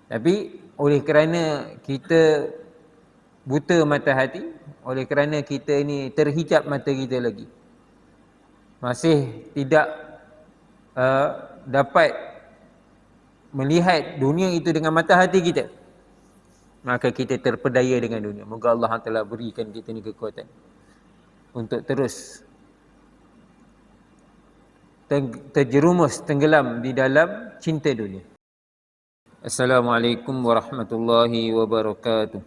Tapi oleh kerana kita buta mata hati, oleh kerana kita ni terhijab mata kita lagi, masih tidak dapat melihat dunia itu dengan mata hati kita, maka kita terpedaya dengan dunia. Moga Allah Taala berikan kita ni kekuatan untuk terus terjerumus tenggelam di dalam cinta dunia. Assalamualaikum warahmatullahi wabarakatuh.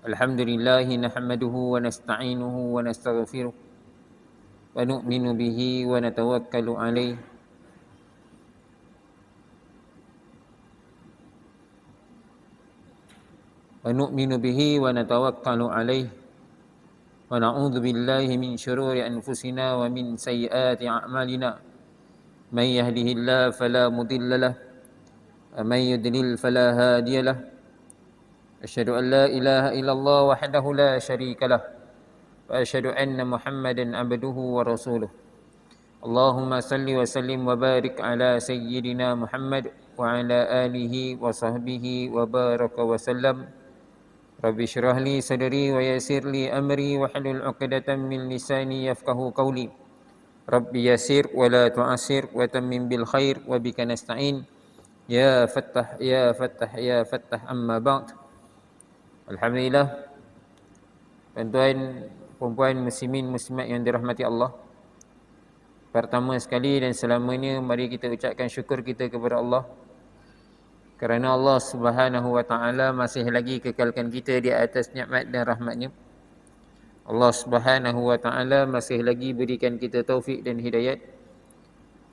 Alhamdulillahi nahmaduhu wa nasta'inuhu wa nastaghfiruh wa nu'minu bihi wa natawakkalu alaih wa na'udzu billahi min syururi anfusina wa min sayyiati a'malina. Man yahdihillahu fala mudilla lahu wa man yudlil fala hadiya lahu. Asyhadu an la ilaha illallah wahdahu la syarika lah wa asyhadu anna Muhammadan abduhu wa rasuluh. Allahumma salli wa sallim wa barik ala sayyidina Muhammad wa ala alihi wa sahbihi wa baraka wa sallam. Rabbi syrah li sadri wa yassir li amri wa hlul 'uqdatam min lisani yafqahu qawli. Rabbi yassir wa la tu'assir wa tammim bil khair wa bika nasta'in. Ya Fattah ya Fattah ya Fattah, amma ba'd. Alhamdulillah, tuan-tuan, puan-puan, muslimin, muslimat yang dirahmati Allah. Pertama sekali dan selamanya, mari kita ucapkan syukur kita kepada Allah kerana Allah Subhanahu wa taala masih lagi kekalkan kita di atas nikmat dan rahmat-Nya. Allah Subhanahu wa taala masih lagi berikan kita taufik dan hidayat.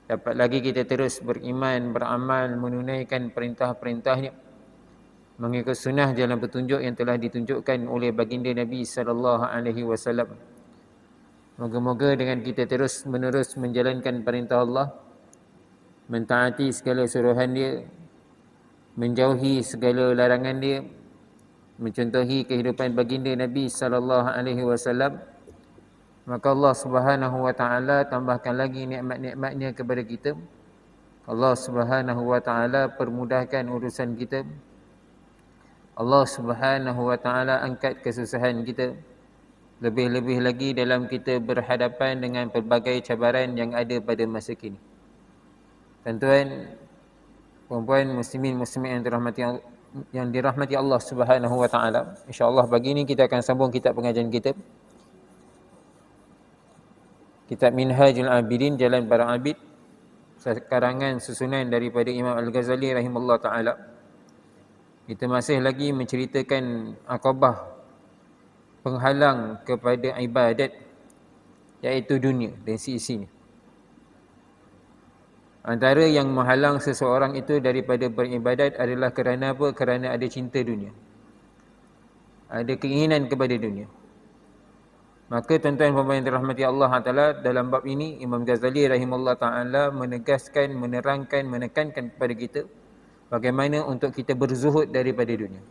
Dapat lagi kita terus beriman, beramal, menunaikan perintah-perintah-Nya, mengikut sunnah jalan petunjuk yang telah ditunjukkan oleh baginda Nabi sallallahu alaihi wasallam. Moga-moga dengan kita terus menerus menjalankan perintah Allah, mentaati segala suruhan Dia, menjauhi segala larangan Dia, mencontohi kehidupan baginda Nabi sallallahu alaihi wasallam, maka Allah Subhanahu wa taala tambahkan lagi nikmat-nikmat-Nya kepada kita. Allah Subhanahu wa taala permudahkan urusan kita. Allah Subhanahu wa taala angkat kesusahan kita. Lebih-lebih lagi dalam kita berhadapan dengan pelbagai cabaran yang ada pada masa kini. Tuan-tuan, puan-puan, muslimin, muslimat yang dirahmati Allah Subhanahu wa taala. Insya-Allah pagi ini kita akan sambung kitab pengajian kita. Kitab Minhajul Abidin, Jalan Para Abid, karangan susunan daripada Imam Al-Ghazali rahimahullah taala. Kita masih lagi menceritakan akabah penghalang kepada ibadat, iaitu dunia dan sisi-isinya. Antara yang menghalang seseorang itu daripada beribadat adalah kerana apa? Kerana ada cinta dunia, ada keinginan kepada dunia. Maka tuan-tuan dan puan-puan yang dirahmati Allah Taala, dalam bab ini Imam Ghazali rahimahullah taala menegaskan, menerangkan, menekankan kepada kita bagaimana untuk kita berzuhud daripada dunia.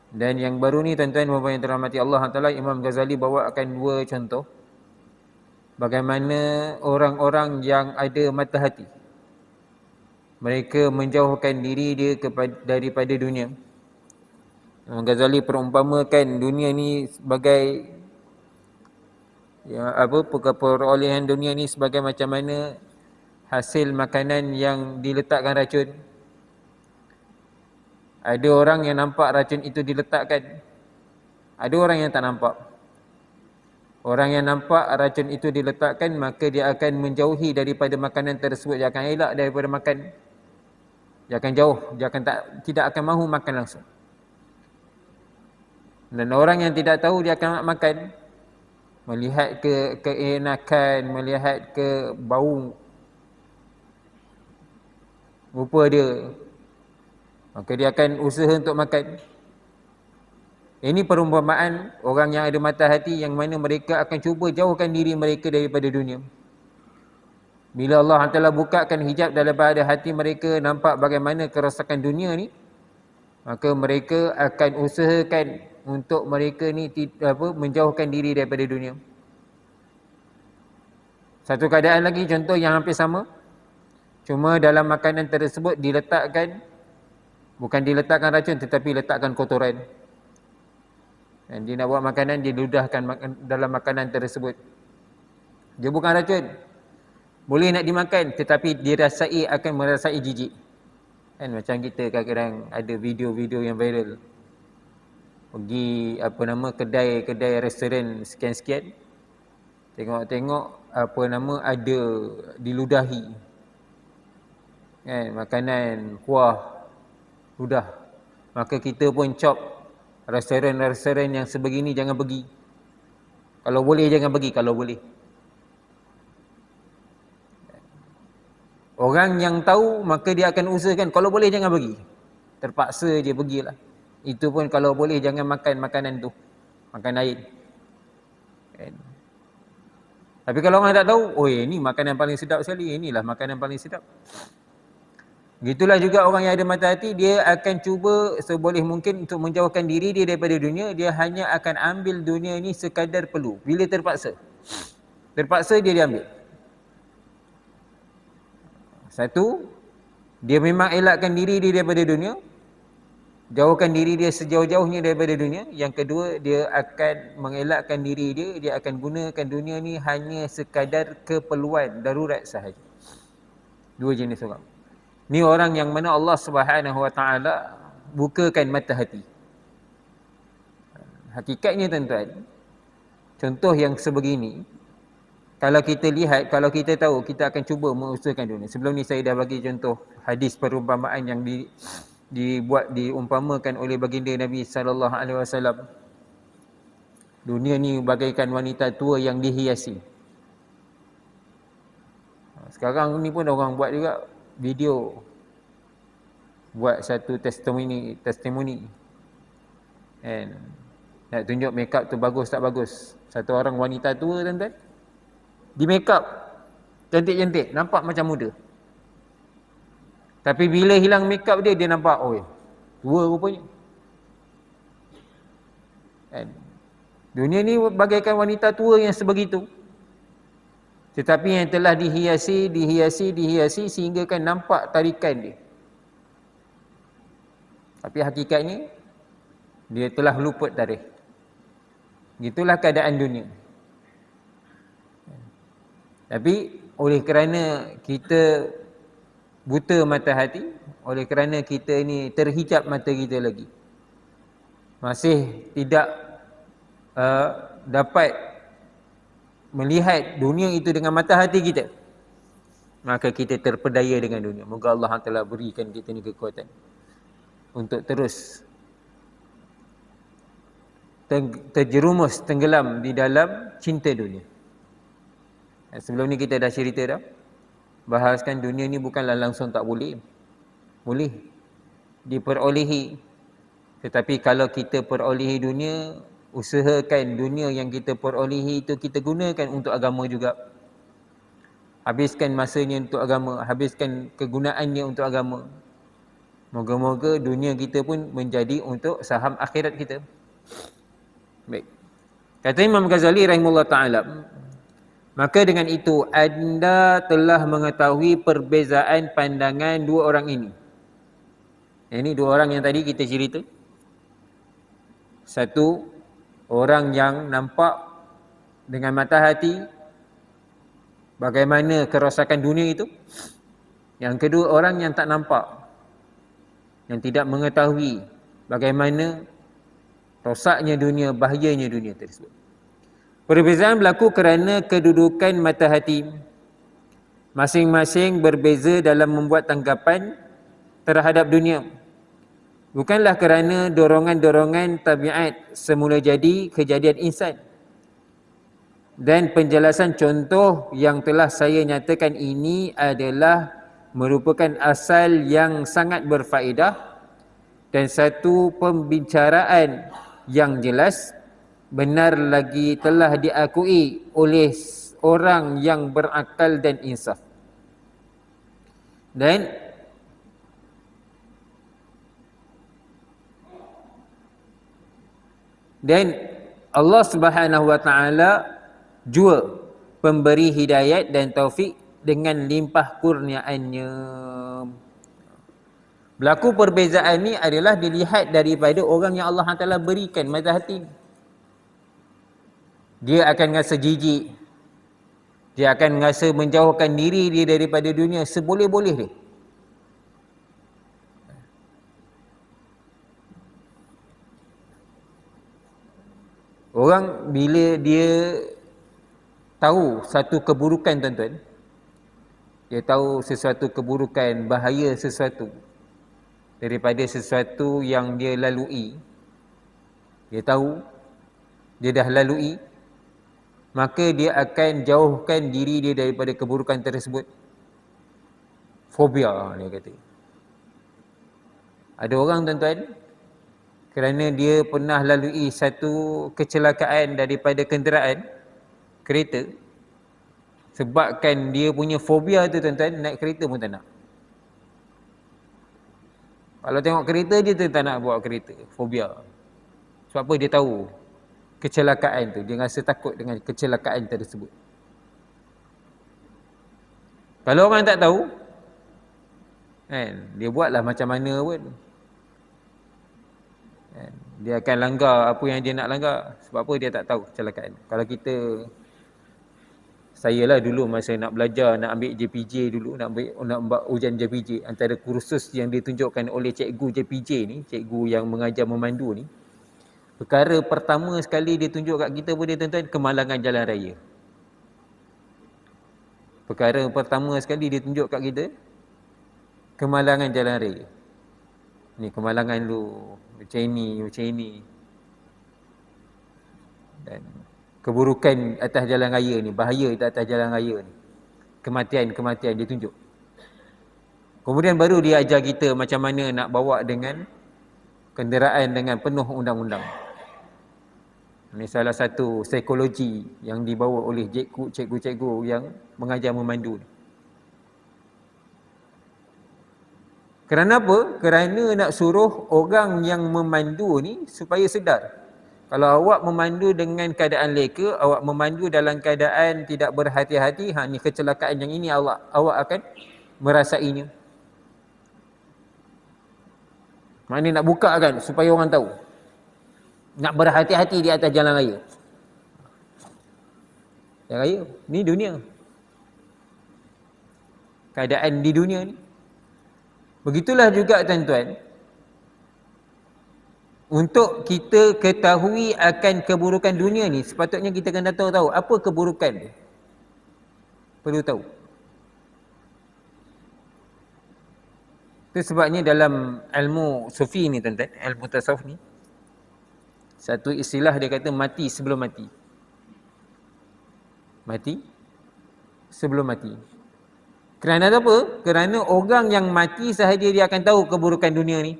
Dan yang baru ni tuan-tuan dan puan-puan yang dirahmati Allah Taala, Imam Ghazali bawakan dua contoh bagaimana orang-orang yang ada mata hati, mereka menjauhkan diri dia daripada dunia. Imam Ghazali perumpamakan dunia ni sebagai perolehan dunia ni sebagai macam mana hasil makanan yang diletakkan racun. Ada orang yang nampak racun itu diletakkan, ada orang yang tak nampak. Orang yang nampak racun itu diletakkan, maka dia akan menjauhi daripada makanan tersebut. Dia akan elak daripada makan. Dia akan jauh, dia akan tidak akan mahu makan langsung. Dan orang yang tidak tahu, dia akan nak makan, melihat keenakan, melihat ke bau rupa dia, maka dia akan usaha untuk makan. Ini perumpamaan orang yang ada mata hati, yang mana mereka akan cuba jauhkan diri mereka daripada dunia. Bila Allah Ta'ala bukakan hijab daripada hati mereka, nampak bagaimana kerosakan dunia ni, maka mereka akan usahakan untuk mereka ni menjauhkan diri daripada dunia. Satu keadaan lagi, contoh yang hampir sama. Cuma dalam makanan tersebut diletakkan, bukan diletakkan racun tetapi letakkan kotoran. Dan dia nak buat makanan, dia ludahkan dalam makanan tersebut. Dia bukan racun. Boleh nak dimakan tetapi dirasai akan merasai jijik. Kan macam kita kadang-kadang ada video-video yang viral. Pergi kedai-kedai restoran sekian-sekian. Tengok-tengok ada diludahi. Kan makanan kuah ludah. Maka kita pun cop restoran-restoran yang sebegini jangan pergi. Kalau boleh jangan pergi kalau boleh. Orang yang tahu maka dia akan usahakan kalau boleh jangan pergi. Terpaksa je pergilah. Itu pun kalau boleh jangan makan makanan tu. Makan lain. Kan? Tapi kalau orang tak tahu, oh ini makanan paling sedap sekali, inilah makanan paling sedap. Gitulah juga orang yang ada mata hati, dia akan cuba seboleh mungkin untuk menjauhkan diri dia daripada dunia. Dia hanya akan ambil dunia ini sekadar perlu. Bila terpaksa. Terpaksa dia diambil. Satu, dia memang elakkan diri dia daripada dunia. Jauhkan diri dia sejauh-jauhnya daripada dunia. Yang kedua, dia akan mengelakkan diri dia. Dia akan gunakan dunia ni hanya sekadar keperluan darurat sahaja. Dua jenis orang. Ni orang yang mana Allah Subhanahu Wa Taala bukakan mata hati. Hakikatnya tuan-tuan, contoh yang sebegini, kalau kita lihat, kalau kita tahu, kita akan cuba mengusahakan dunia. Sebelum ni saya dah bagi contoh hadis perumpamaan yang diumpamakan oleh baginda Nabi sallallahu alaihi wasallam. Dunia ni bagaikan wanita tua yang dihiasi. Sekarang ni pun orang buat juga video, buat satu testimoni and nak tunjuk makeup tu bagus tak bagus. Satu orang wanita tua tuan-tuan, di makeup cantik-cantik, nampak macam muda. Tapi bila hilang makeup dia nampak tua rupanya. Kan? Dunia ni bagaikan wanita tua yang sebegitu. Tetapi yang telah dihiasi sehingga kan nampak tarikan dia. Tapi hakikatnya dia telah luput tarikh. Gitulah keadaan dunia. Tapi oleh kerana kita buta mata hati, oleh kerana kita ni terhijab mata kita lagi, masih tidak dapat melihat dunia itu dengan mata hati kita, maka kita terpedaya dengan dunia. Moga Allah telah berikan kita ni kekuatan untuk terus terjerumus, tenggelam di dalam cinta dunia. Sebelum ni kita dah cerita dah, bahaskan dunia ni bukanlah langsung tak boleh. Boleh diperolehi. Tetapi kalau kita perolehi dunia, usahakan dunia yang kita perolehi itu kita gunakan untuk agama juga. Habiskan masanya untuk agama, habiskan kegunaannya untuk agama. Moga-moga dunia kita pun menjadi untuk saham akhirat kita. Baik. Kata Imam Ghazali rahimahullah ta'ala, maka dengan itu anda telah mengetahui perbezaan pandangan dua orang ini. Ini dua orang yang tadi kita cerita. Satu, orang yang nampak dengan mata hati bagaimana kerosakan dunia itu. Yang kedua, orang yang tak nampak, yang tidak mengetahui bagaimana rosaknya dunia, bahayanya dunia tersebut. Perbezaan berlaku kerana kedudukan mata hati. Masing-masing berbeza dalam membuat tanggapan terhadap dunia. Bukanlah kerana dorongan-dorongan tabiat semula jadi kejadian insan. Dan penjelasan contoh yang telah saya nyatakan ini adalah merupakan asal yang sangat berfaedah dan satu pembicaraan yang jelas, benar lagi telah diakui oleh orang yang berakal dan insaf. Dan Allah Subhanahu Wa Taala jua pemberi hidayat dan taufik dengan limpah kurniaannya. Berlaku perbezaan ni adalah dilihat daripada orang yang Allah Ta'ala berikan mata hati. Dia akan rasa jijik, dia akan rasa menjauhkan diri dia daripada dunia seboleh-boleh dia. Orang bila dia tahu satu keburukan, tuan-tuan, dia tahu sesuatu keburukan, bahaya sesuatu daripada sesuatu yang dia lalui, dia tahu dia dah lalui, maka dia akan jauhkan diri dia daripada keburukan tersebut. Fobia, dia kata. Ada orang, tuan-tuan, kerana dia pernah lalui satu kecelakaan daripada kenderaan kereta, sebabkan dia punya fobia tu, tuan-tuan, naik kereta pun tak nak. Kalau tengok kereta dia tak nak bawa kereta, fobia. Sebab apa? Dia tahu kecelakaan tu, dia rasa takut dengan kecelakaan tersebut. Kalau orang tak tahu kan, dia buatlah macam mana pun kan, dia akan langgar apa yang dia nak langgar. Sebab apa? Dia tak tahu kecelakaan. Kalau kita, saya lah dulu masa nak belajar, nak ambil JPJ dulu, nak buat ujian JPJ, antara kursus yang ditunjukkan oleh cikgu JPJ ni, cikgu yang mengajar memandu ni, perkara pertama sekali dia tunjuk kat kita pun dia, tuan-tuan, kemalangan jalan raya. Perkara pertama sekali dia tunjuk kat kita, kemalangan jalan raya. Ni kemalangan lu, macam ini. Dan keburukan atas jalan raya ni, bahaya atas jalan raya ni, kematian dia tunjuk. Kemudian baru dia ajar kita macam mana nak bawa dengan kenderaan dengan penuh undang-undang. Ini salah satu psikologi yang dibawa oleh cikgu-cikgu yang mengajar memandu ni. Kerana apa? Kerana nak suruh orang yang memandu ni supaya sedar. Kalau awak memandu dengan keadaan leka, awak memandu dalam keadaan tidak berhati-hati, ni kecelakaan yang ini awak akan merasainya. Maknanya nak buka kan supaya orang tahu. Nak berhati-hati di atas jalan raya. Jalan raya, ni dunia. Keadaan di dunia ni. Begitulah juga, tuan-tuan, untuk kita ketahui akan keburukan dunia ni, sepatutnya kita kena tahu apa keburukan dia. Perlu tahu. Itu sebabnya dalam ilmu sufi ni, tuan-tuan, ilmu tasawuf ni, satu istilah dia kata mati sebelum mati. Mati sebelum mati. Kerana apa? Kerana orang yang mati sahaja dia akan tahu keburukan dunia ni.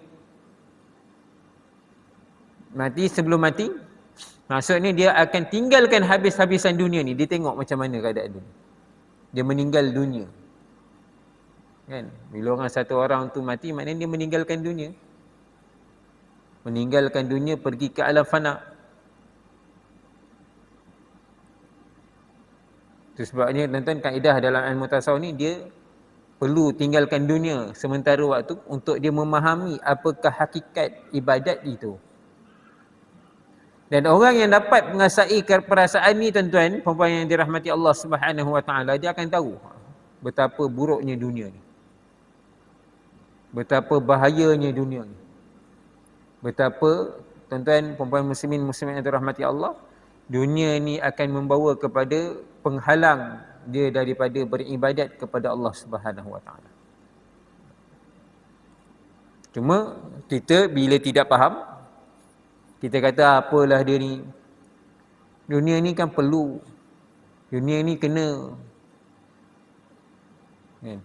Mati sebelum mati, maksudnya dia akan tinggalkan habis-habisan dunia ni. Dia tengok macam mana keadaan dunia. Dia meninggal dunia. Kan? Bila satu orang tu mati, maknanya dia meninggalkan dunia. Meninggalkan dunia, pergi ke alam fana. Itu sebabnya, tuan-tuan, kaedah dalam ilmu tasawuf ni, dia perlu tinggalkan dunia sementara waktu untuk dia memahami apakah hakikat ibadat itu. Dan orang yang dapat mengasai perasaan ni, tuan-tuan, perempuan yang dirahmati Allah Subhanahu Wa Taala, dia akan tahu betapa buruknya dunia ni. Betapa bahayanya dunia ni. Betapa, tuan-tuan, perempuan muslimin yang dirahmati Allah, dunia ni akan membawa kepada penghalang dia daripada beribadat kepada Allah Subhanahu Wa Taala. Cuma kita bila tidak faham, kita kata apalah dia ni. Dunia ni kan perlu. Dunia ni kena. Kan?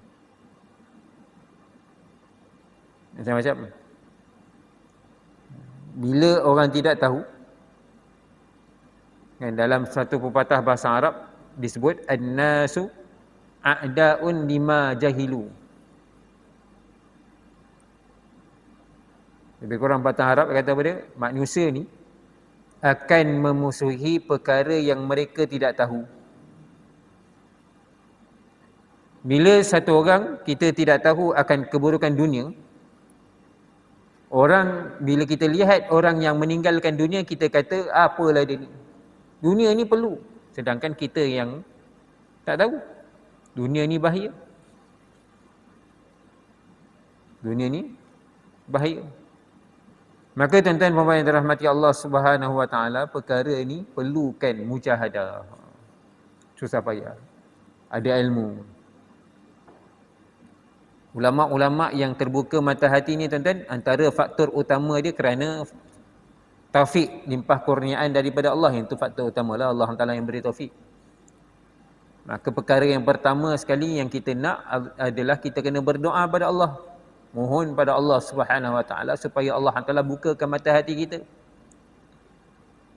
Macam-macam. Bila orang tidak tahu, kan, dalam satu pepatah bahasa Arab disebut an-nasu a'da'un lima jahilu. Lebih kurang pepatah Arab kata apa dia? Manusia ni akan memusuhi perkara yang mereka tidak tahu. Bila satu orang kita tidak tahu akan keburukan dunia, orang bila kita lihat orang yang meninggalkan dunia, kita kata apalah dia ni. Dunia ni perlu. Sedangkan kita yang tak tahu dunia ni bahaya. Dunia ni bahaya. Maka tuan-tuan dan puan yang dirahmati Allah Subhanahu Wa Taala, perkara ni perlukan mujahadah. Susah payah. Ada ilmu. Ulama-ulama yang terbuka mata hati ni tuan-tuan, antara faktor utama dia kerana taufik, limpah kurniaan daripada Allah. Yang itu faktor utamalah, Allah Taala yang beri taufik. Maka perkara yang pertama sekali yang kita nak adalah kita kena berdoa pada Allah. Mohon pada Allah Subhanahu Wa Taala supaya Allah Taala bukakan mata hati kita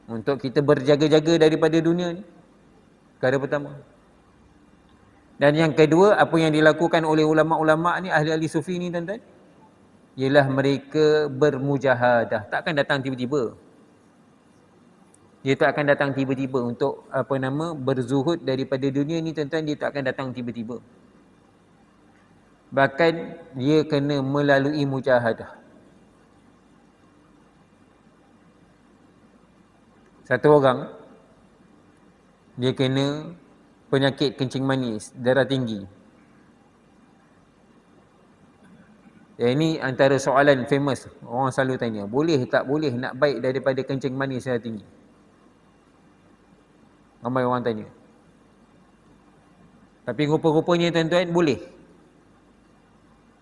untuk kita berjaga-jaga daripada dunia ni. Perkara pertama. Dan yang kedua, apa yang dilakukan oleh ulama-ulama ni, ahli-ahli sufi ni tuan-tuan, ialah mereka bermujahadah. Takkan datang tiba-tiba. Dia tak akan datang tiba-tiba untuk berzuhud daripada dunia ni tuan-tuan, dia tak akan datang tiba-tiba. Bahkan dia kena melalui mujahadah. Satu orang dia kena penyakit kencing manis, darah tinggi. Ini antara soalan famous. Orang selalu tanya, boleh tak boleh nak baik daripada kencing manis darah tinggi? Ramai orang tanya. Tapi rupa-rupanya tuan-tuan boleh.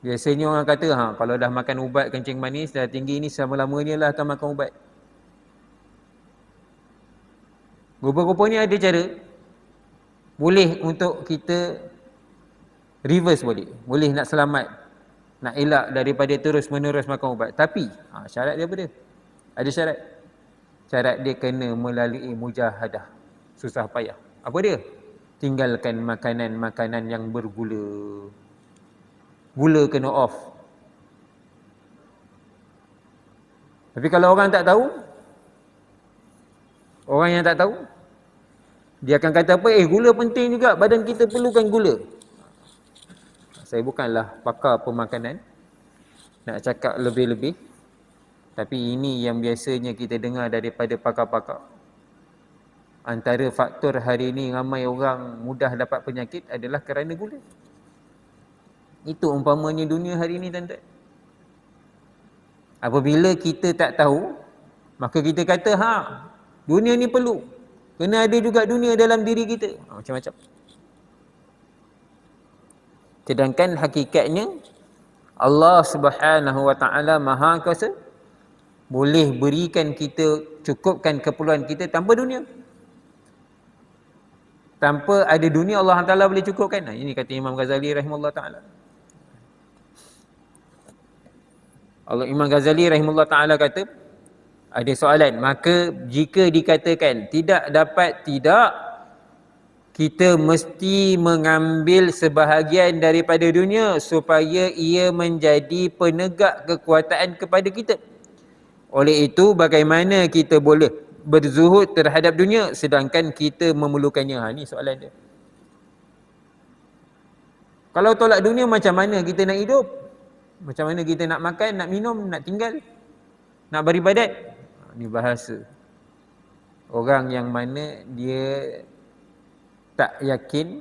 Biasanya orang kata, kalau dah makan ubat kencing manis darah tinggi ni selama-lamanya lah akan makan ubat. Rupa-rupanya ada cara. Boleh untuk kita reverse boleh. Boleh nak selamat. Nak elak daripada terus-menerus makan ubat. Tapi, syarat dia apa dia? Ada syarat. Syarat dia kena melalui mujahadah. Susah payah. Apa dia? Tinggalkan makanan-makanan yang bergula. Gula kena off. Tapi kalau orang tak tahu, orang yang tak tahu, dia akan kata apa? Gula penting juga, badan kita perlukan gula. Saya bukanlah pakar pemakanan, nak cakap lebih-lebih. Tapi ini yang biasanya kita dengar daripada pakar-pakar. Antara faktor hari ini ramai orang mudah dapat penyakit adalah kerana gula. Itu umpamanya dunia hari ini tuan-tuan. Apabila kita tak tahu, maka kita kata, dunia ni perlu. Kena ada juga dunia dalam diri kita. Macam-macam. Sedangkan hakikatnya, Allah Subhanahu Wa Taala Maha Kuasa, boleh berikan kita, cukupkan keperluan kita tanpa dunia. Tanpa ada dunia, Allah Taala boleh cukupkan. Ini kata Imam Ghazali rahimahullah ta'ala. Imam Ghazali rahimahullah ta'ala kata, ada soalan, maka jika dikatakan tidak, kita mesti mengambil sebahagian daripada dunia supaya ia menjadi penegak kekuatan kepada kita. Oleh itu, bagaimana kita boleh berzuhud terhadap dunia sedangkan kita memerlukannya? Ini soalan dia. Kalau tolak dunia, macam mana kita nak hidup? Macam mana kita nak makan, nak minum, nak tinggal, nak beribadat? Ini bahasa orang yang mana dia tak yakin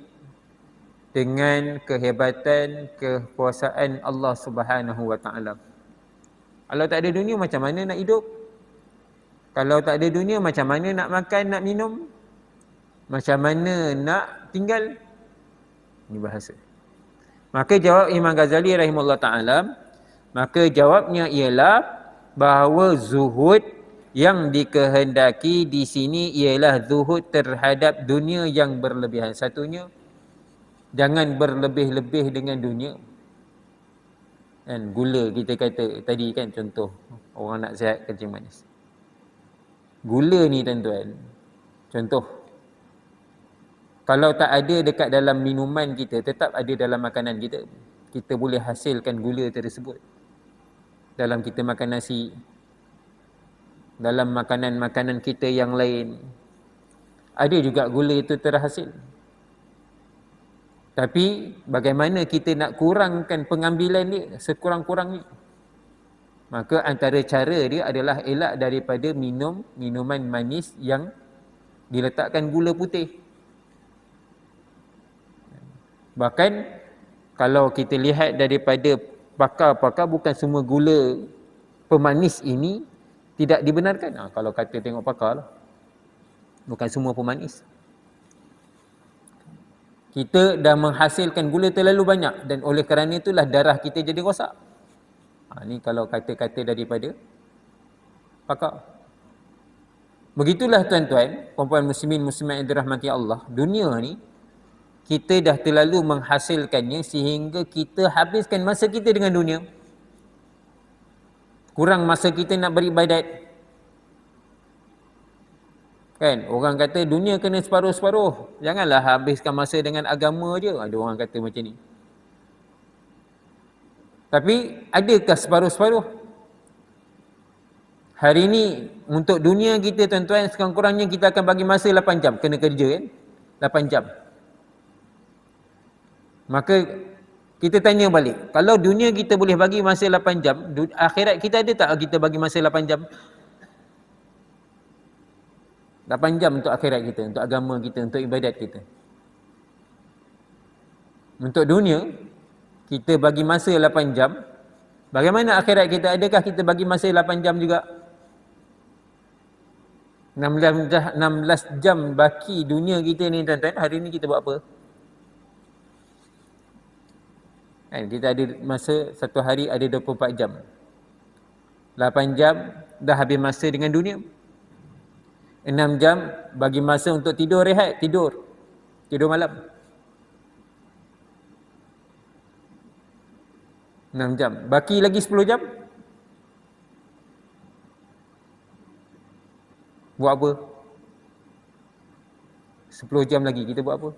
dengan kehebatan, kekuasaan Allah Subhanahu Wa Taala. Kalau tak ada dunia, macam mana nak hidup? Kalau tak ada dunia, macam mana nak makan, nak minum? Macam mana nak tinggal? Ini bahasa. Maka jawab Imam Ghazali rahimahullah ta'ala, maka jawabnya ialah bahawa zuhud yang dikehendaki di sini ialah zuhud terhadap dunia yang berlebihan. Satunya, jangan berlebih-lebih dengan dunia. Kan gula kita kata tadi kan, contoh orang nak sihat kencing manis. Gula ni tuan-tuan, contoh, kalau tak ada dekat dalam minuman kita, tetap ada dalam makanan kita. Kita boleh hasilkan gula tersebut. Dalam kita makan nasi, dalam makanan-makanan kita yang lain, ada juga gula itu terhasil. Tapi bagaimana kita nak kurangkan pengambilan dia sekurang-kurangnya? Maka antara cara dia adalah elak daripada minum minuman manis yang diletakkan gula putih. Bahkan kalau kita lihat daripada pakar-pakar, bukan semua gula pemanis ini tidak dibenarkan. Kalau kata tengok pakar lah, bukan semua pemanis. Kita dah menghasilkan gula terlalu banyak dan oleh kerana itulah darah kita jadi rosak. Ni kalau kata-kata daripada pakar. Begitulah tuan-tuan, puan-puan muslimin muslimat yang dirahmati Allah, dunia ni kita dah terlalu menghasilkannya sehingga kita habiskan masa kita dengan dunia. Kurang masa kita nak beribadat. Kan, orang kata dunia kena separuh-separuh. Janganlah habiskan masa dengan agama je. Ada orang kata macam ni. Tapi adakah separuh-separuh? Hari ni untuk dunia kita tuan-tuan, sekurang-kurangnya kita akan bagi masa 8 jam kena kerja kan. 8 jam. Maka kita tanya balik, kalau dunia kita boleh bagi masa 8 jam, akhirat kita ada tak kita bagi masa 8 jam? 8 jam untuk akhirat kita, untuk agama kita, untuk ibadat kita. Untuk dunia, kita bagi masa 8 jam. Bagaimana akhirat kita? Adakah kita bagi masa 8 jam juga? 16 jam baki dunia kita ni tuan-tuan. Hari ni kita buat apa? Kita ada masa satu hari ada 24 jam. 8 jam dah habis masa dengan dunia. 6 jam bagi masa untuk tidur, rehat, tidur malam. 6 jam. Baki lagi 10 jam. Buat apa? 10 jam lagi kita buat apa?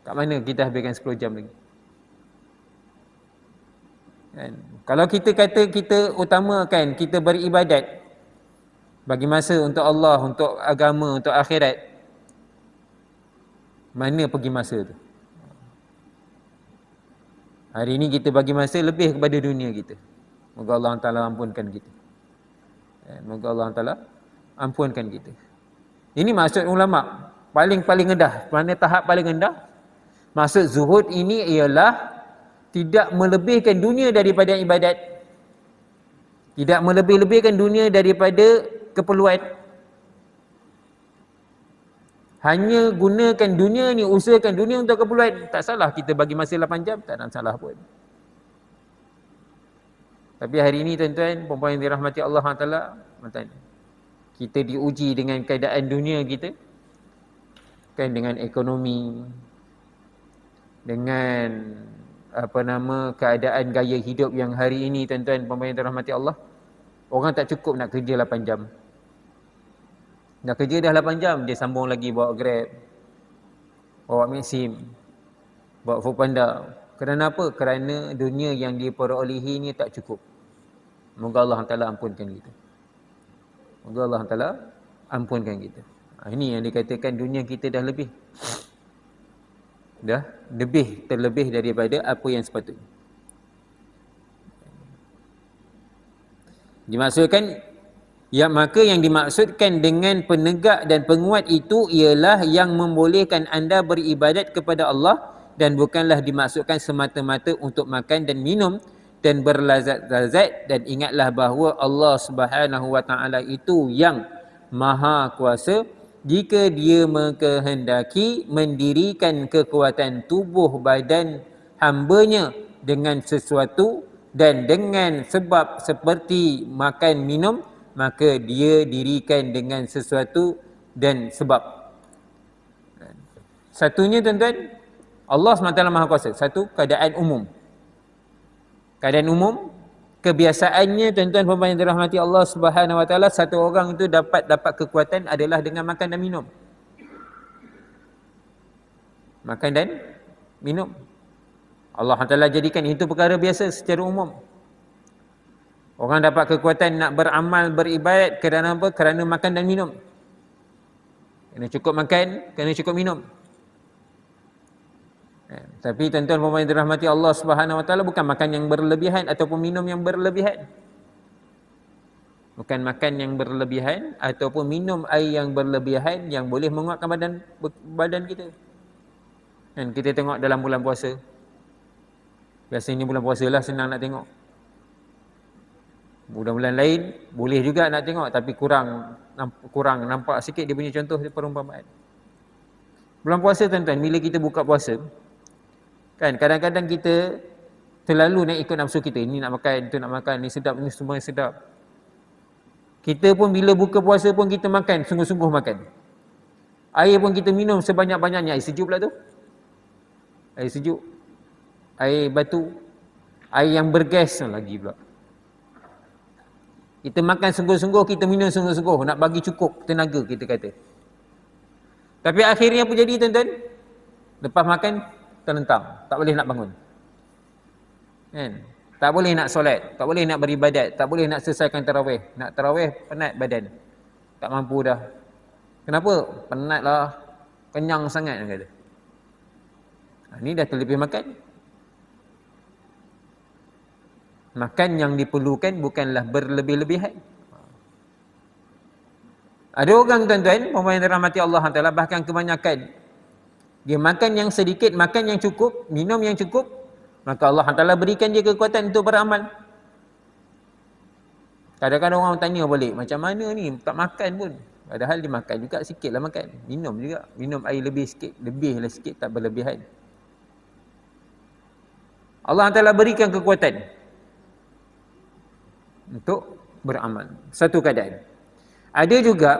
Kat mana kita habiskan 10 jam lagi? Kan? Kalau kita kata kita utamakan kita beribadat, bagi masa untuk Allah, untuk agama, untuk akhirat, mana pergi masa tu? Hari ini kita bagi masa lebih kepada dunia kita. Moga Allah Ta'ala ampunkan kita. Moga Allah Ta'ala ampunkan kita. Ini maksud ulama paling rendah. Mana tahap paling rendah? Maksud zuhud ini ialah tidak melebihkan dunia daripada ibadat. Tidak melebih-lebihkan dunia daripada keperluan. Hanya gunakan dunia ni, usahakan dunia untuk keperluan. Tak salah kita bagi masa 8 jam, tak ada salah pun. Tapi hari ini tuan-tuan, puan-puan yang dirahmati Allah Ta'ala, kita diuji dengan keadaan dunia kita. Kan, dengan ekonomi, dengan keadaan gaya hidup yang hari ini tuan-tuan, puan-puan yang dirahmati Allah, orang tak cukup nak kerja 8 jam. Dah kerja dah 8 jam, dia sambung lagi bawa Grab, bawa Maxim, bawa Foodpanda. Kerana apa? Kerana dunia yang diperolehi ni tak cukup. Moga Allah Ta'ala ampunkan kita. Moga Allah Ta'ala ampunkan kita. Ini yang dikatakan dunia kita dah lebih. Dah lebih, terlebih daripada apa yang sepatutnya. Dimaksudkan, maka yang dimaksudkan dengan penegak dan penguat itu ialah yang membolehkan anda beribadat kepada Allah dan bukanlah dimaksudkan semata-mata untuk makan dan minum dan berlazat-lazat. Dan ingatlah bahawa Allah Subhanahu wa Ta'ala itu yang maha kuasa. Jika dia mengkehendaki mendirikan kekuatan tubuh badan hambanya dengan sesuatu dan dengan sebab seperti makan minum, maka dia dirikan dengan sesuatu dan sebab. Satunya tuan-tuan, Allah SWT Maha Kuasa. Satu, keadaan umum. Keadaan umum, kebiasaannya tuan-tuan puan-puan yang dirahmati Allah Subhanahu Wa Taala, satu orang itu dapat kekuatan adalah dengan makan dan minum. Makan dan minum. Allah Ta'ala jadikan itu perkara biasa secara umum. Orang dapat kekuatan nak beramal, beribadat kerana apa? Kerana makan dan minum. Kena cukup makan, kena cukup minum. Tapi tuan-tuan puan-puan yang dirahmati Allah Subhanahu Wa Taala, bukan makan yang berlebihan ataupun minum yang berlebihan. Bukan makan yang berlebihan ataupun minum air yang berlebihan yang boleh menguatkan badan kita. Dan kita tengok dalam bulan puasa. Biasanya bulan puasa lah senang nak tengok. Bulan-bulan lain boleh juga nak tengok, tapi kurang nampak sikit dia punya contoh perumpamaan. Bulan puasa tuan-tuan, bila kita buka puasa, kan kadang-kadang kita terlalu nak ikut nafsu kita. Ini nak makan, itu nak makan, ni sedap, ni semua sedap. Kita pun bila buka puasa pun kita makan, sungguh-sungguh makan. Air pun kita minum sebanyak-banyaknya. Air sejuk pula tu. Air sejuk. Air batu. Air yang bergas lagi pula. Kita makan sungguh-sungguh, kita minum sungguh-sungguh. Nak bagi cukup tenaga kita kata. Tapi akhirnya apa jadi tuan-tuan? Lepas makan, terlentang. Tak boleh nak bangun. Kan? Tak boleh nak solat, tak boleh nak beribadat, tak boleh nak selesaikan tarawih. Nak tarawih, penat badan. Tak mampu dah. Kenapa? Penat lah. Kenyang sangat dia kata. Ini dah terlebih makan. Makan yang diperlukan bukanlah berlebih-lebihan. Ada orang tuan-tuan, puan-puan yang dirahmati Allah Taala, bahkan kebanyakan dia makan yang sedikit, makan yang cukup, minum yang cukup, maka Allah Taala berikan dia kekuatan untuk beramal. Kadang-kadang orang tanya balik, macam mana ni tak makan pun. Padahal dia makan juga, sikit lah makan. Minum juga, minum air lebih sikit, lebih lah sikit, tak berlebihan. Allah Taala berikan kekuatan untuk beramal. Satu keadaan. Ada juga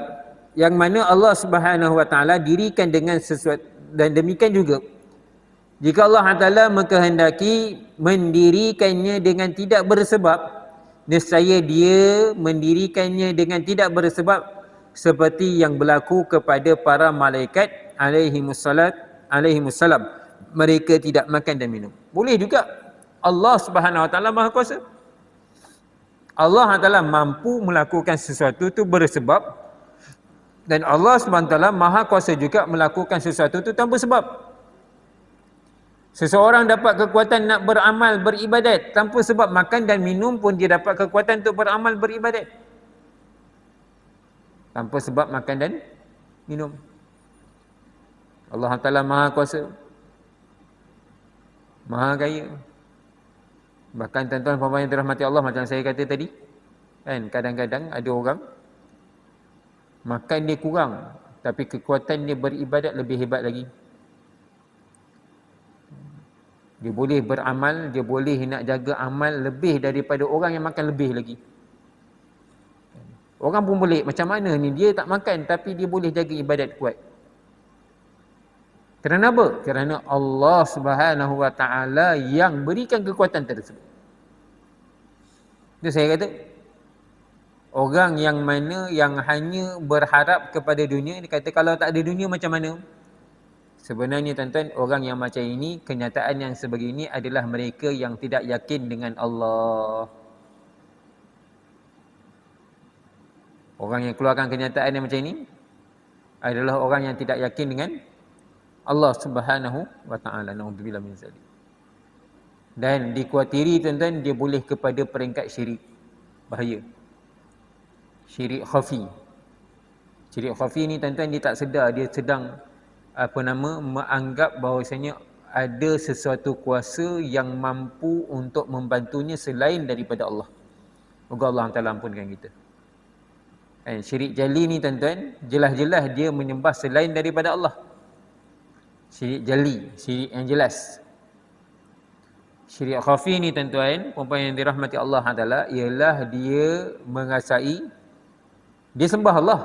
yang mana Allah Subhanahu Wa Taala dirikan dengan sesuatu, dan demikian juga jika Allah Ta'ala mengkehendaki mendirikannya dengan tidak bersebab, nescaya dia mendirikannya dengan tidak bersebab, seperti yang berlaku kepada para malaikat alaihimussalam. Mereka tidak makan dan minum. Boleh juga. Allah Subhanahu Wa Ta'ala Maha Kuasa. Allah Ta'ala mampu melakukan sesuatu itu bersebab, dan Allah Subhanahu Wa Ta'ala Maha Kuasa juga melakukan sesuatu itu tanpa sebab. Seseorang dapat kekuatan nak beramal, beribadat tanpa sebab makan dan minum pun dia dapat kekuatan untuk beramal, beribadat. Tanpa sebab makan dan minum. Allah Ta'ala Maha Kuasa. Maha Kaya. Bahkan tuan-tuan puan-puan yang dirahmati Allah, macam saya kata tadi, kan kadang-kadang ada orang makan dia kurang, tapi kekuatan dia beribadat lebih hebat lagi. Dia boleh beramal, dia boleh nak jaga amal lebih daripada orang yang makan lebih lagi. Orang pun boleh, macam mana ni, dia tak makan tapi dia boleh jaga ibadat kuat. Kerana apa? Kerana Allah Subhanahu Wa Ta'ala yang berikan kekuatan tersebut. Itu saya kata, orang yang mana yang hanya berharap kepada dunia, dia kata kalau tak ada dunia macam mana? Sebenarnya tuan-tuan, orang yang macam ini, kenyataan yang sebegini adalah mereka yang tidak yakin dengan Allah. Orang yang keluarkan kenyataan yang macam ini adalah orang yang tidak yakin dengan Allah Subhanahu Wa Ta'ala. Na'udzubillah min zalik. Dan dikuatiri tuan-tuan, dia boleh kepada peringkat syirik. Bahaya. Syirik khafi. Syirik khafi ni tuan-tuan, dia tak sedar, dia sedang menganggap bahawasanya ada sesuatu kuasa yang mampu untuk membantunya selain daripada Allah. Moga Allah Ta'ala ampunkan kita. Syirik jali ni tuan-tuan, jelas-jelas dia menyembah selain daripada Allah. Syirik jali, syirik yang jelas. Syirik khafi ni tuan-tuan, puan-puan yang dirahmati Allah Ta'ala, ialah dia mengasai, dia sembah Allah,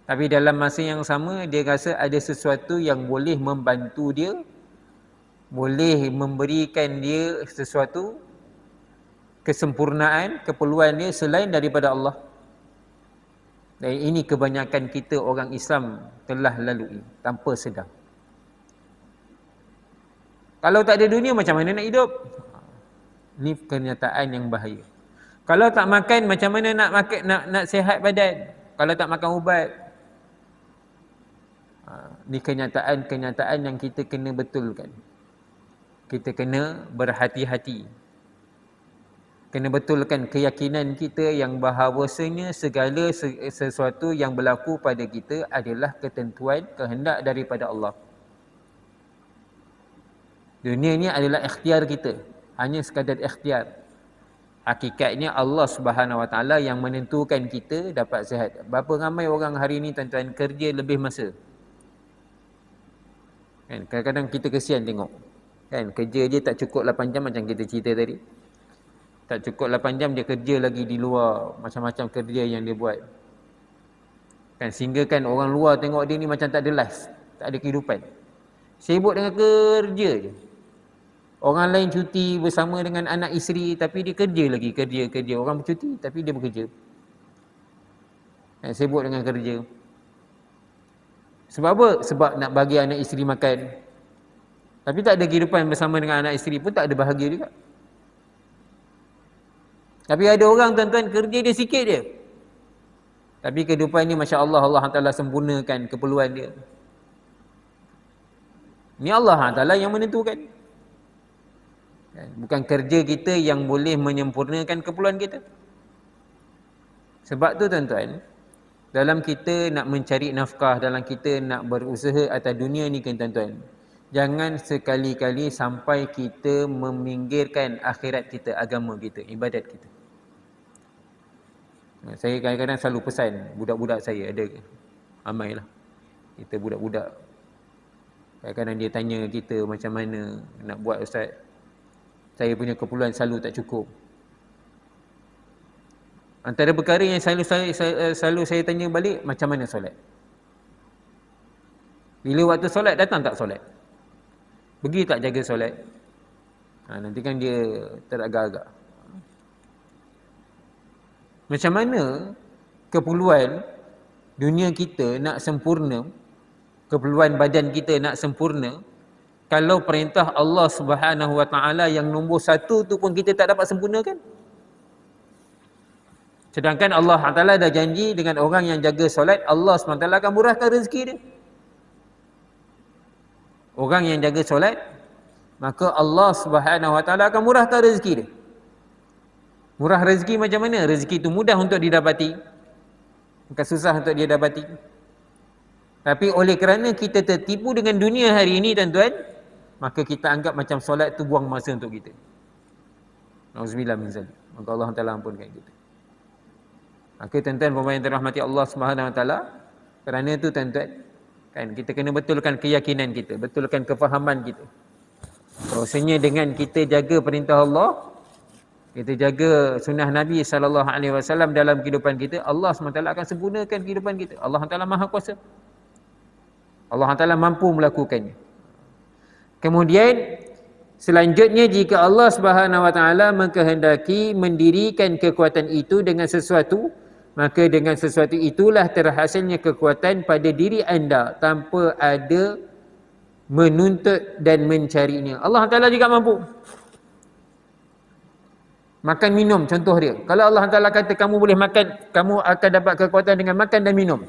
tapi dalam masa yang sama dia rasa ada sesuatu yang boleh membantu dia, boleh memberikan dia sesuatu kesempurnaan, keperluan dia selain daripada Allah. Dan ini kebanyakan kita orang Islam telah lalui tanpa sedar. Kalau tak ada dunia macam mana nak hidup? Ini kenyataan yang bahaya. Kalau tak makan macam mana nak makan, nak sihat badan? Kalau tak makan ubat. Ini kenyataan yang kita kena betulkan. kita kena berhati-hati. Kena betulkan keyakinan kita yang bahawasanya segala sesuatu yang berlaku pada kita adalah ketentuan kehendak daripada Allah. Dunia ni adalah ikhtiar kita, hanya sekadar ikhtiar. Hakikatnya Allah Subhanahu Wa Taala yang menentukan kita dapat sihat. Berapa ramai orang hari ni tuan-tuan kerja lebih masa. Kan kadang-kadang kita kesian tengok. Kan kerja je tak cukup 8 jam macam kita cerita tadi. Tak cukup 8 jam dia kerja lagi di luar, macam-macam kerja yang dia buat. Kan sehingga kan orang luar tengok dia ni macam tak ada life, tak ada kehidupan. Sibuk dengan kerja je. Orang lain cuti bersama dengan anak isteri tapi dia kerja lagi, kerja. Orang bercuti tapi dia bekerja. Kan sibuk dengan kerja. Sebab apa? Sebab nak bagi anak isteri makan. Tapi tak ada kehidupan bersama dengan anak isteri pun tak ada bahagia juga. Tapi ada orang tuan-tuan kerja dia sikit je. Tapi kehidupan ni Masya Allah, Allah Ta'ala sempurnakan keperluan dia. Ni Allah Ta'ala yang menentukan. Bukan kerja kita yang boleh menyempurnakan keperluan kita. Sebab tu tuan-tuan, dalam kita nak mencari nafkah, dalam kita nak berusaha atas dunia ni kan tuan-tuan, jangan sekali-kali sampai kita meminggirkan akhirat kita, agama kita, ibadat kita. Saya kadang-kadang selalu pesan budak-budak saya, ada ramailah kita budak-budak, kadang-kadang dia tanya kita macam mana nak buat ustaz, saya punya keperluan selalu tak cukup. Antara perkara yang selalu saya tanya balik, macam mana solat? Bila waktu solat datang tak solat? Pergi tak jaga solat? Nanti kan dia teragak-agak. Macam mana keperluan dunia kita nak sempurna, keperluan badan kita nak sempurna, kalau perintah Allah Subhanahu Wa Taala yang nombor 1 tu pun kita tak dapat sempurnakan? Sedangkan Allah Ta'ala dah janji dengan orang yang jaga solat, Allah SWT akan murahkan rezeki dia. Orang yang jaga solat, maka Allah Subhanahu Wa Taala akan murahkan rezeki dia. Murah rezeki macam mana? Rezeki itu mudah untuk didapati, bukan susah untuk dia dapati. Tapi oleh kerana kita tertipu dengan dunia hari ini tuan-tuan, maka kita anggap macam solat tu buang masa untuk kita. Nauzubillah min zalik. Maka Allah Ta'ala ampunkan kita. Maka tuan-tuan pemain yang dirahmati Allah Subhanahu Wa Taala, kerana tu tuan-tuan, kan kita kena betulkan keyakinan kita, betulkan kefahaman kita. Bahawasanya dengan kita jaga perintah Allah, kita jaga sunnah Nabi SAW dalam kehidupan kita, Allah SWT akan sempurnakan kehidupan kita. Allah SWT Maha Kuasa. Allah SWT mampu melakukannya. Kemudian selanjutnya, jika Allah SWT mengkehendaki mendirikan kekuatan itu dengan sesuatu, maka dengan sesuatu itulah terhasilnya kekuatan pada diri anda tanpa ada menuntut dan mencarinya. Allah Ta'ala juga mampu. Makan minum contoh dia. Kalau Allah Ta'ala kata kamu boleh makan, kamu akan dapat kekuatan dengan makan dan minum.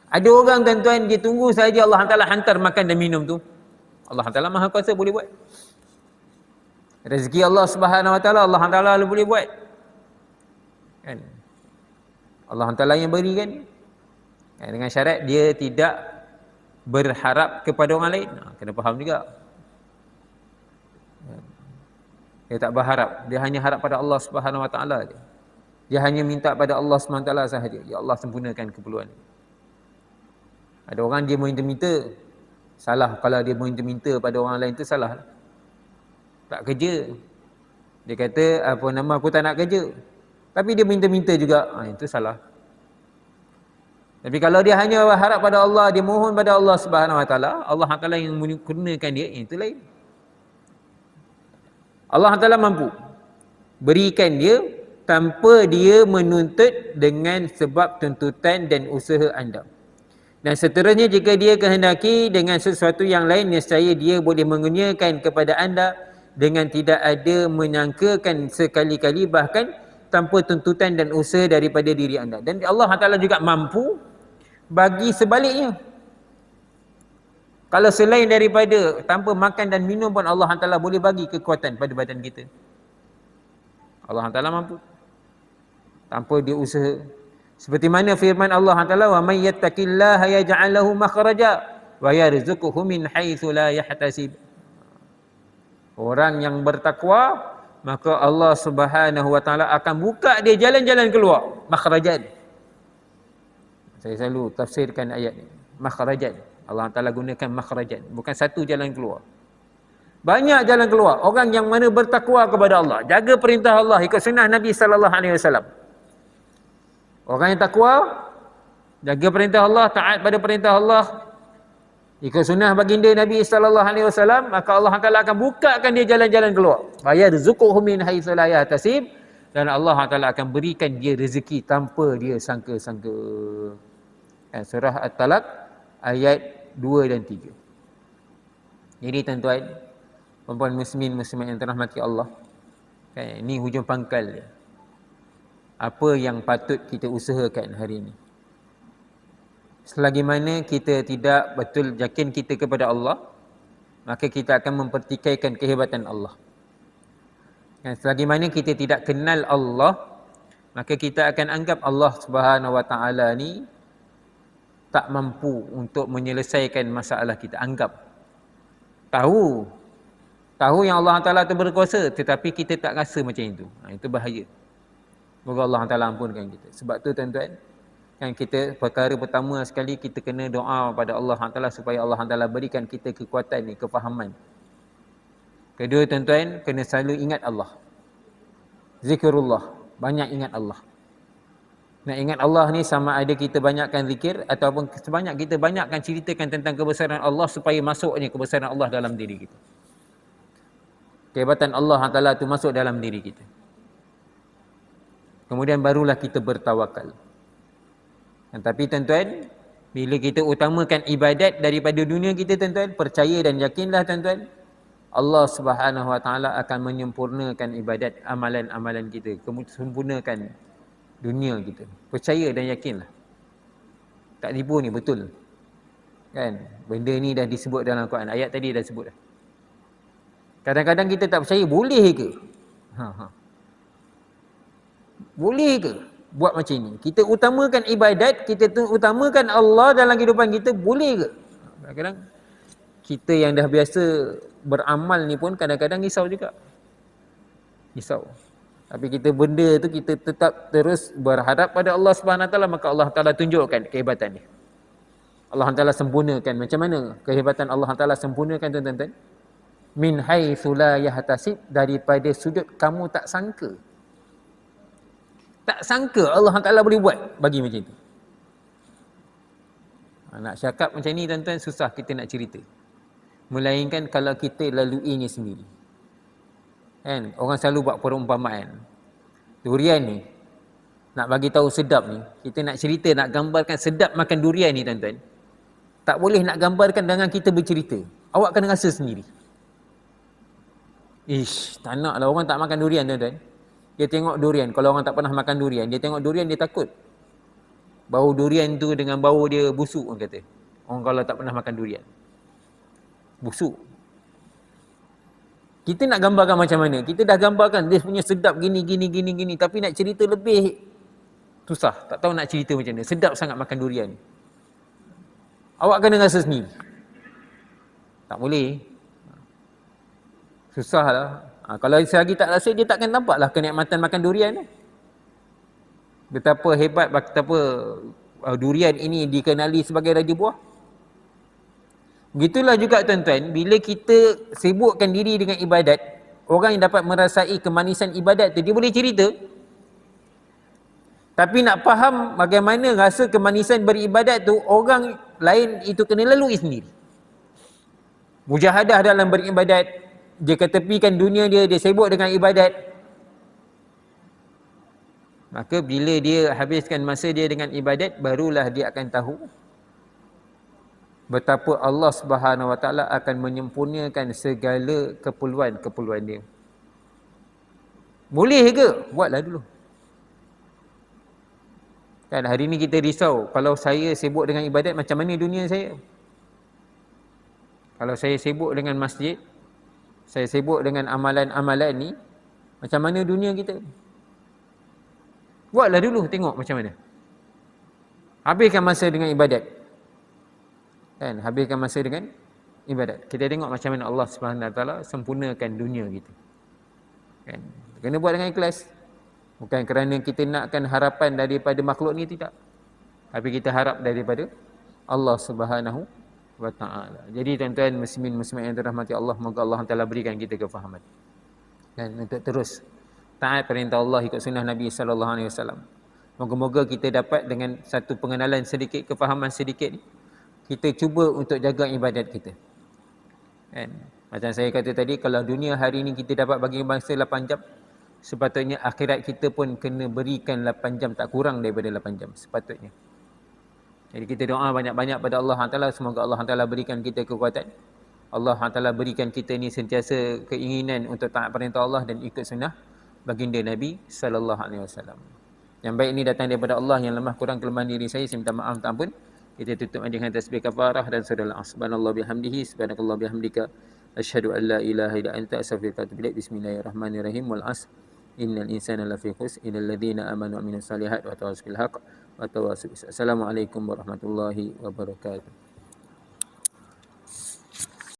Ada orang tuan-tuan, dia tunggu saja Allah Ta'ala hantar makan dan minum tu. Allah Ta'ala Maha Kuasa boleh buat. Rezeki Allah Subhanahu Wa Ta'ala, Allah Ta'ala boleh buat. Kan? Allah Ta'ala yang berikan. Kan? Dengan syarat dia tidak berharap kepada orang lain. Kena faham juga. Dia tak berharap, dia hanya harap pada Allah Subhanahu Wa Taala je. Dia hanya minta pada Allah Subhanahu Wa Taala sahaja. Ya Allah, sempurnakan keperluan. Ada orang dia minta-minta, salah kalau dia minta-minta pada orang lain tu salah. Tak kerja. Dia kata apa nama, aku tak nak kerja. Tapi dia minta-minta juga, itu salah. Tapi kalau dia hanya harap pada Allah, dia mohon pada Allah Subhanahu Wa Taala, Allah Taala yang menyempurnakan dia, itu lain. Allah Ta'ala mampu berikan dia tanpa dia menuntut dengan sebab tuntutan dan usaha anda. Dan seterusnya, jika dia kehendaki dengan sesuatu yang lain, nescaya dia boleh mengurniakan kepada anda dengan tidak ada menyangkakan sekali-kali, bahkan tanpa tuntutan dan usaha daripada diri anda. Dan Allah Ta'ala juga mampu bagi sebaliknya. Kalau selain daripada tanpa makan dan minum pun Allah Taala boleh bagi kekuatan pada badan kita. Allah Taala mampu. Tanpa dia usaha. Seperti mana firman Allah Taala, "Wa may yattaqillaha yaj'al lahu makhraja wa yarzuquhu min haitsu la yahtasib." Orang yang bertakwa, maka Allah Subhanahu wa taala akan buka dia jalan-jalan keluar, makhrajat. Saya selalu tafsirkan ayat ni, makhrajat. Allah Taala gunakan makhrajat, bukan satu jalan keluar. Banyak jalan keluar. Orang yang mana bertakwa kepada Allah, jaga perintah Allah, ikut sunnah Nabi sallallahu alaihi wasallam. Orang yang takwa, jaga perintah Allah, taat pada perintah Allah, ikut sunnah baginda Nabi sallallahu alaihi wasallam, maka Allah Taala akan bukakan dia jalan-jalan keluar. Bayarzuquhu min haitsu la yahtasib, dan Allah Taala akan berikan dia rezeki tanpa dia sangka-sangka. Surah At-Talaq ayat 2 dan 3. Jadi tuan-tuan, puan-puan muslimin muslimat yang dirahmati Allah, ini hujung pangkal dia. Apa yang patut kita usahakan hari ini? Selagi mana kita tidak betul yakin kita kepada Allah, maka kita akan mempertikaikan kehebatan Allah. Dan selagi mana kita tidak kenal Allah, maka kita akan anggap Allah Subhanahu wa taala ni tak mampu untuk menyelesaikan masalah kita. Anggap. Tahu yang Allah Taala tu berkuasa, tetapi kita tak rasa macam itu. Itu bahaya. Moga Allah Taala ampunkan kita. Sebab tu tuan-tuan, kan kita perkara pertama sekali kita kena doa pada Allah Taala supaya Allah Taala berikan kita kekuatan ni, kefahaman. Kedua tuan-tuan, kena selalu ingat Allah. Zikrullah, banyak ingat Allah. Nak ingat Allah ni sama ada kita banyakkan zikir ataupun sebanyak kita banyakkan ceritakan tentang kebesaran Allah supaya masuknya kebesaran Allah dalam diri kita. Kehebatan Allah Taala tu masuk dalam diri kita. Kemudian barulah kita bertawakal. Tapi tuan-tuan, bila kita utamakan ibadat daripada dunia kita tuan-tuan, percaya dan yakinlah tuan-tuan, Allah Subhanahu wa taala akan menyempurnakan ibadat amalan-amalan kita, sempurnakan dunia kita. Percaya dan yakinlah. Tak tipu ni, betul. Kan? Benda ni dah disebut dalam Quran. Ayat tadi dah sebut dah. Kadang-kadang kita tak percaya, boleh ke? Boleh ke buat macam ni? Kita utamakan ibadat, kita utamakan Allah dalam kehidupan kita, boleh ke? Kadang-kadang kita yang dah biasa beramal ni pun kadang-kadang risau juga. Risau. Tapi kita benda tu kita tetap terus berharap pada Allah Subhanahu Wa Taala, maka Allah Taala tunjukkan kehebatan dia. Allah Taala sempurnakan. Macam mana kehebatan Allah Taala sempurnakan tuan-tuan? Min haitsu la yahtasib, daripada sudut kamu tak sangka. Tak sangka Allah Taala boleh buat bagi macam itu. Nak cakap macam ni tuan-tuan, susah kita nak cerita. Melainkan kalau kita laluinya sendiri. Kan? Orang selalu buat perumpamaan. Durian ni, nak bagi tahu sedap ni, kita nak cerita, nak gambarkan sedap makan durian ni tuan-tuan. Tak boleh nak gambarkan dengan kita bercerita. Awak kena rasa sendiri. Tak nak lah orang tak makan durian tuan-tuan. Dia tengok durian, kalau orang tak pernah makan durian, dia tengok durian dia takut. Bau durian tu dengan bau dia busuk, orang kata. Orang kalau tak pernah makan durian, busuk. Kita nak gambarkan macam mana? Kita dah gambarkan dia punya sedap gini, tapi nak cerita lebih susah. Tak tahu nak cerita macam mana. Sedap sangat makan durian. Awak kena rasa sendiri. Tak boleh. Susah lah. Kalau selagi tak rasa, dia takkan nampak lah kenikmatan makan durian ni. Betapa hebat, betapa durian ini dikenali sebagai raja buah. Begitulah juga tuan-tuan, bila kita sibukkan diri dengan ibadat, orang yang dapat merasai kemanisan ibadat tu, dia boleh cerita. Tapi nak faham bagaimana rasa kemanisan beribadat tu, orang lain itu kena lalui sendiri. Mujahadah dalam beribadat, dia ketepikan dunia dia sibuk dengan ibadat. Maka bila dia habiskan masa dia dengan ibadat, barulah dia akan tahu betapa Allah Subhanahu Wa Taala akan menyempurnakan segala keperluan-keperluan dia. Boleh ke? Buatlah dulu. Kan hari ni kita risau, kalau saya sibuk dengan ibadat, macam mana dunia saya? Kalau saya sibuk dengan masjid, saya sibuk dengan amalan-amalan ni, macam mana dunia kita? Buatlah dulu tengok macam mana. Habiskan masa dengan ibadat. Kan? Habiskan masa dengan ibadat. Kita tengok macam mana Allah Subhanahu Wa Taala sempurnakan dunia kita. Kan? Kena buat dengan ikhlas. Bukan kerana kita nakkan harapan daripada makhluk ni, tidak. Tapi kita harap daripada Allah Subhanahu Wa Taala. Jadi tuan-tuan muslimin-muslimat yang dirahmati Allah, moga Allah Taala berikan kita kefahaman. Dan untuk terus taat perintah Allah, ikut sunnah Nabi sallallahu alaihi wasallam. Moga-moga kita dapat dengan satu pengenalan sedikit, kefahaman sedikit ni, kita cuba untuk jaga ibadat kita. Kan? Macam saya kata tadi, kalau dunia hari ni kita dapat bagi masa 8 jam, sepatutnya akhirat kita pun kena berikan 8 jam, tak kurang daripada 8 jam sepatutnya. Jadi kita doa banyak-banyak pada Allah Taala, semoga Allah Taala berikan kita kekuatan. Allah Taala berikan kita ni sentiasa keinginan untuk taat perintah Allah dan ikut sunnah baginda Nabi sallallahu alaihi wasallam. Yang baik ini datang daripada Allah, yang lemah kurang kelemahan diri saya minta maaf, minta ampun. Kita tutup dengan tasbih kafarah dan surah Subhanallah bihamdihi, subhanakallah bihamdika, asyhadu an la ilaha illa anta, astaghfiruka wa atubu ilaik. Bismillahirrahmanirrahim. Wal 'asr innal insana lafi khusr illa alladziina aamanu wa 'amilus shalihaati wa tawassaw bil haqq wa tawassaw bis sabr. Assalamualaikum warahmatullahi wabarakatuh.